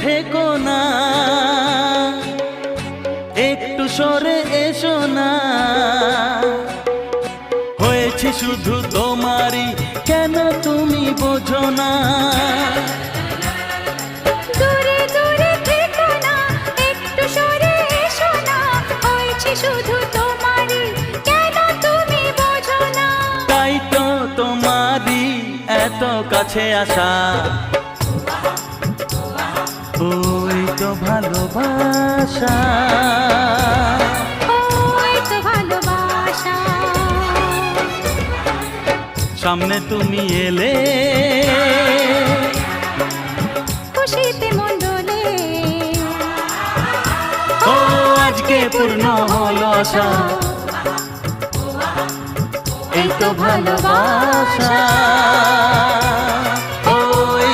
থেকো না, একটু সরে এসো না। হয়েছে শুধু তোমারই, কেন তুমি বোঝো না? দূরে দূরে থেকো না, একটু সরে এসো না। হয়েছে শুধু তোমারই, কেন তুমি বোঝো না? তাই তো তোমারই এত কাছে আসা, ওই তো ভালোবাসা, ওই তো ভালোবাসা। সামনে তুমি এলে খুশিতে মন দোলে, ও আজকে পূর্ণ হলো আশা, এই তো ভালোবাসা।